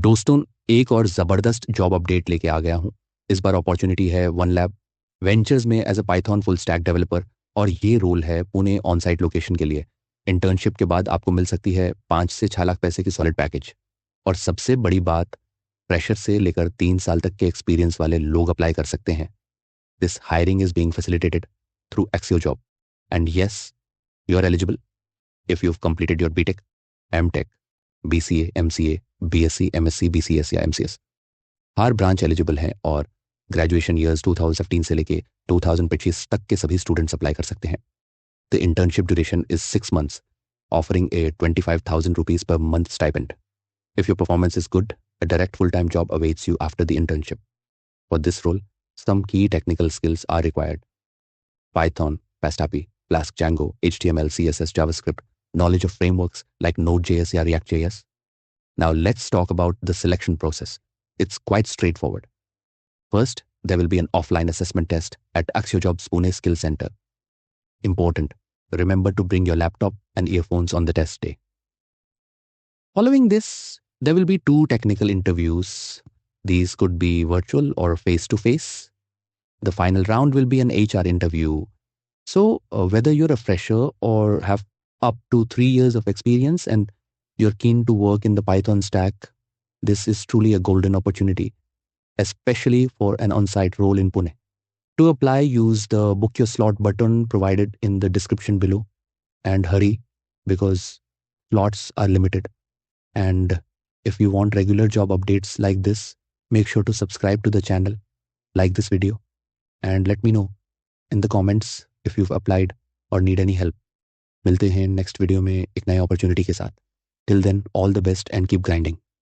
डोस्टोन एक और ज़बरदस्त जॉब अपडेट लेके आ गया हूँ। इस बार अपॉर्चुनिटी है OneLab वेंचर्स में as a Python full stack developer और ये रोल है पुणे ऑन साइट लोकेशन के लिए। इंटर्नशिप के बाद आपको मिल सकती है 5 से 6 लाख पैसे की सॉलिड पैकेज। और सबसे बड़ी बात, फ्रेशर से लेकर 3 साल तक के एक्सपीरियंस वाले लोग अप्लाई कर सकते हैं। This hiring is being facilitated through Axio job and yes, you are eligible if you've completed your BTech, MTech, BCA, MCA, BSc, MSc, BCS या MCS। हर ब्रांच एलिजिबल है और ग्रेजुएशन ईयर्स 2015 से लेके 2025 तक के सभी स्टूडेंट्स अप्लाई कर सकते हैं। The internship duration is 6 months, offering a 25,000 rupees per month stipend. If your performance is good, a direct full-time job awaits you after the internship. For this role, some key technical skills are required: Python, Pastapi, Flask, Django, HTML, CSS, JavaScript, knowledge of frameworks like Node.js or React.js. Now let's talk about the selection process. It's quite straightforward. First, there will be an offline assessment test at AxioJobs Pune Skill Center. Important, remember to bring your laptop and earphones on the test day. Following this, there will be 2 technical interviews. These could be virtual or face-to-face. The final round will be an HR interview. So, whether you're a fresher or have up to 3 years of experience and you're keen to work in the Python stack, this is truly a golden opportunity, especially for an on-site role in Pune. To apply, use the book your slot button provided in the description below, and hurry because slots are limited. And if you want regular job updates like this, make sure to subscribe to the channel, like this video, and let me know in the comments if you've applied or need any help. मिलते हैं next video में एक नए opportunity के साथ। Till then, all the best and keep grinding.